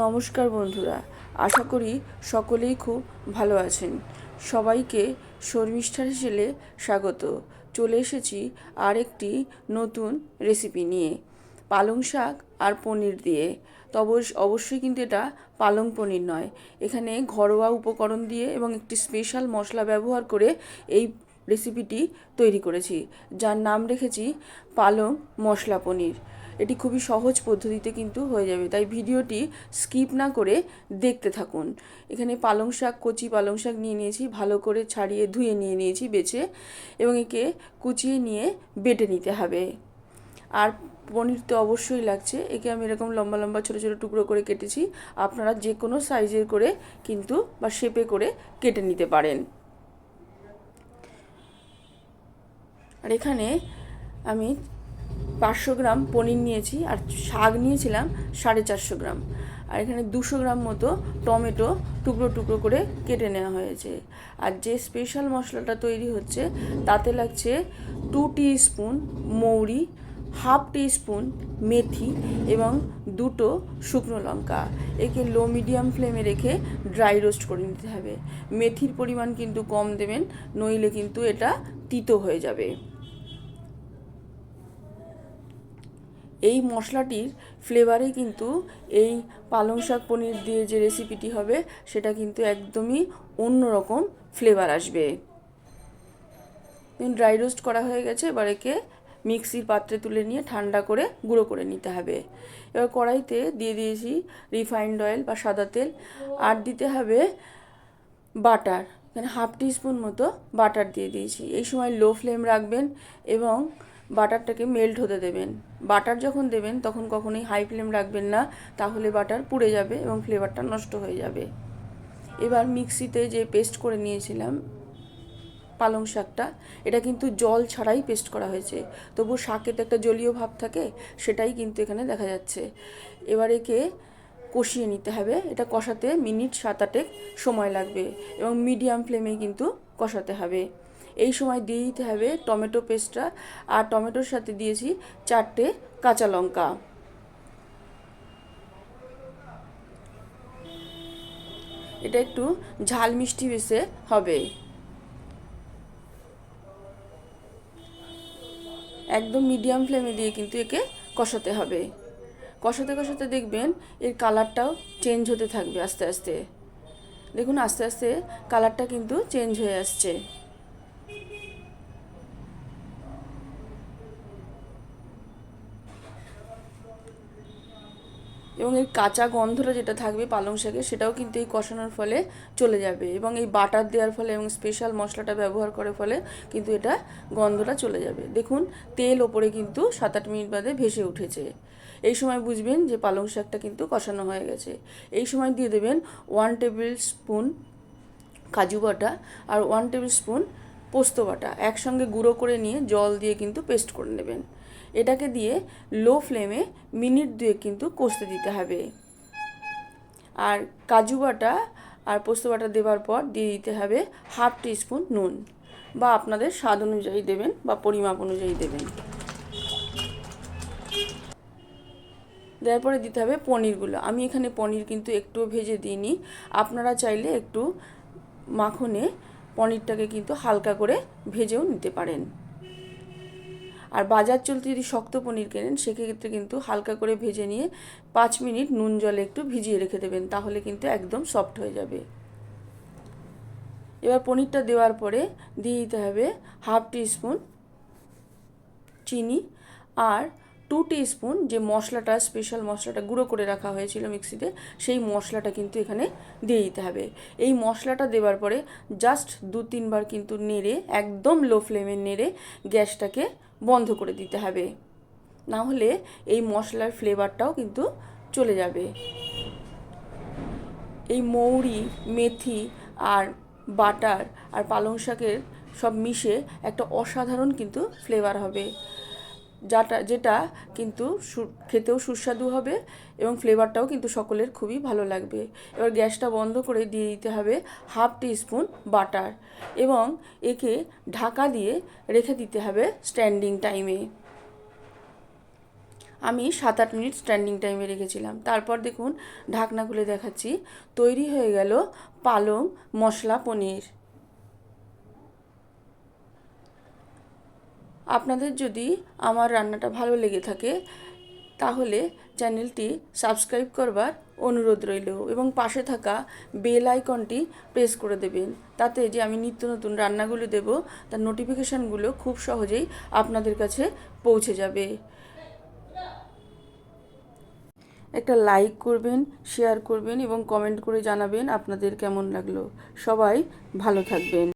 নমস্কার বন্ধুরা, আশা করি সকলেই খুব ভালো আছেন। সবাইকে শর্মিষ্ঠার হেসেলে স্বাগত। চলে এসেছি আরেকটি নতুন রেসিপি নিয়ে, পালং শাক আর পনির দিয়ে। তবে অবশ্যই কিন্তু এটা পালং পনির নয়। এখানে ঘরোয়া উপকরণ দিয়ে এবং একটি স্পেশাল মশলা ব্যবহার করে এই রেসিপিটি তৈরি করেছি, যার নাম রেখেছি পালং মশলা পনির। এটি খুবই সহজ পদ্ধতিতে কিন্তু হয়ে যাবে, তাই ভিডিওটি স্কিপ না করে দেখতে থাকুন। এখানে পালং শাক, কচি পালং শাক নিয়ে নিয়েছি, ভালো করে ছাড়িয়ে ধুয়ে নিয়ে নিয়েছি বেছে, এবং একে কুচিয়ে নিয়ে বেটে নিতে হবে। আর পনির তো অবশ্যই লাগছে। একে আমি এরকম লম্বা লম্বা ছোটো ছোটো টুকরো করে কেটেছি। আপনারা যে কোনো সাইজের করে কিন্তু বা শেপে করে কেটে নিতে পারেন। আর এখানে আমি 500 গ্রাম পনির নিয়েছি, আর শাক নিয়েছিলাম 450 গ্রাম। আর এখানে 200 গ্রাম মতো টমেটো টুকরো টুকরো করে কেটে নেওয়া হয়েছে। আর যে স্পেশাল মশলাটা তৈরি হচ্ছে তাতে লাগছে 2 টিস্পুন মৌরি, হাফ টিস্পুন মেথি এবং 2টো শুকনো লঙ্কা। একে লো মিডিয়াম ফ্লেমে রেখে ড্রাই রোস্ট করে নিতে হবে। মেথির পরিমাণ কিন্তু কম দেবেন, নইলে কিন্তু এটা তিতো হয়ে যাবে। এই মশলাটির ফ্লেভারে কিন্তু এই পালং শাক পনির দিয়ে যে রেসিপিটি হবে সেটা কিন্তু একদমই অন্যরকম ফ্লেভার আসবে। ড্রাই রোস্ট করা হয়ে গেছে, এবার একে মিক্সির পাত্রে তুলে নিয়ে ঠান্ডা করে গুঁড়ো করে নিতে হবে। এবার কড়াইতে দিয়ে দিয়েছি রিফাইন্ড অয়েল বা সাদা তেল, আর দিতে হবে বাটার। এখানে হাফ টিস্পুন মতো বাটার দিয়ে দিয়েছি। এই সময় লো ফ্লেম রাখবেন এবং বাটারটাকে মেল্ট হতে দেবেন। বাটার যখন দেবেন তখন কখনোই হাই ফ্লেম রাখবেন না, তাহলে বাটার পুড়ে যাবে এবং ফ্লেভারটা নষ্ট হয়ে যাবে। এবার মিক্সিতে যে পেস্ট করে নিয়েছিলাম পালং শাকটা, এটা কিন্তু জল ছাড়াই পেস্ট করা হয়েছে, তবু শাকে তো একটা জলীয় ভাব থাকে, সেটাই কিন্তু এখানে দেখা যাচ্ছে। এবার একে কষিয়ে নিতে হবে। এটা কষাতে মিনিট 7-8 সময় লাগবে এবং মিডিয়াম ফ্লেমে কিন্তু কষাতে হবে। এই সময় দিয়ে দিতে হবে টমেটো পেস্টটা, আর টমেটোর সাথে দিয়েছি 4টে কাঁচা লঙ্কা। এটা একটু ঝাল মিষ্টি বেশে হবে। একদম মিডিয়াম ফ্লেমে দিয়ে কিন্তু একে কষাতে হবে। কষাতে কষাতে দেখবেন এর কালারটাও চেঞ্জ হতে থাকবে আস্তে আস্তে। দেখুন আস্তে আস্তে কালারটা কিন্তু চেঞ্জ হয়ে আসছে। এবং এই কাঁচা গন্ধটা যেটা থাকবে পালং শাকে, সেটাও কিন্তু এই কষানোর ফলে চলে যাবে, এবং এই বাটার দেওয়ার ফলে এবং স্পেশাল মশলাটা ব্যবহার করার ফলে কিন্তু এটা গন্ধটা চলে যাবে। দেখুন তেল ওপরে কিন্তু 7-8 মিনিট বাদে ভেসে উঠেছে। এই সময় বুঝবেন যে পালং শাকটা কিন্তু কষানো হয়ে গেছে। এই সময় দিয়ে দেবেন 1 টেবিল স্পুন কাজু বাটা আর 1 টেবিল স্পুন পোস্ত বাটা, একসঙ্গে গুঁড়ো করে নিয়ে জল দিয়ে কিন্তু পেস্ট করে নেবেন। এটাকে দিয়ে লো ফ্লেমে মিনিট 2 কিন্তু কষতে দিতে হবে। আর কাজু বাটা আর পোস্ত বাটা দেওয়ার পর দিয়ে দিতে হবে হাফ টিস্পুন নুন, বা আপনাদের স্বাদ অনুযায়ী দেবেন বা পরিমাপ অনুযায়ী দেবেন। দেওয়ার পরে দিতে হবে পনিরগুলো। আমি এখানে পনির কিন্তু একটুও ভেজে দিইনি। আপনারা চাইলে একটু মাখনে পনিরটাকে কিন্তু হালকা করে ভেজেও নিতে পারেন। আর বাজার চলতে যদি শক্ত পনির কেনেন, সেক্ষেত্রে কিন্তু হালকা করে ভেজে নিয়ে 5 মিনিট নুন জলে একটু ভিজিয়ে রেখে দেবেন, তাহলে কিন্তু একদম সফট হয়ে যাবে। এবার পনিরটা দেওয়ার পরে দিয়ে দিতে হবে হাফ টিস্পুন চিনি, আর 2 টিস্পুন যে মশলাটা, স্পেশাল মশলাটা গুঁড়ো করে রাখা হয়েছিল মিক্সিতে, সেই মশলাটা কিন্তু এখানে দিয়ে দিতে হবে। এই মশলাটা দেওয়ার পরে জাস্ট 2-3 বার কিন্তু নেড়ে, একদম লো ফ্লেমে নেড়ে গ্যাসটাকে বন্ধ করে দিতে হবে, না হলে এই মশলার ফ্লেভারটাও কিন্তু চলে যাবে। এই মৌরি, মেথি আর বাটার আর পালং শাকের সব মিশে একটা অসাধারণ কিন্তু ফ্লেভার হবে, যেটা কিন্তু খেতেও সুস্বাদু হবে এবং ফ্লেভারটাও কিন্তু সকলের খুবই ভালো লাগবে। এবার গ্যাসটা বন্ধ করে দিয়ে দিতে হবে হাফ টিস্পুন বাটার, এবং একে ঢাকা দিয়ে রেখে দিতে হবে স্ট্যান্ডিং টাইমে। আমি 7-8 মিনিট স্ট্যান্ডিং টাইমে রেখেছিলাম। তারপর দেখুন ঢাকনা খুলে দেখাচ্ছি, তৈরি হয়ে গেল পালং মশলা পনির। আপনাদের যদি আমার রান্নাটা ভালো লেগে থাকে তাহলে চ্যানেলটি সাবস্ক্রাইব করবার অনুরোধ রইল এবং পাশে থাকা বেল আইকনটি প্রেস করে দেবেন, তাতে যে আমি নিত্য নতুন রান্নাগুলো দেব তার নোটিফিকেশানগুলো খুব সহজেই আপনাদের কাছে পৌঁছে যাবে। একটা লাইক করবেন, শেয়ার করবেন এবং কমেন্ট করে জানাবেন আপনাদের কেমন লাগলো। সবাই ভালো থাকবেন।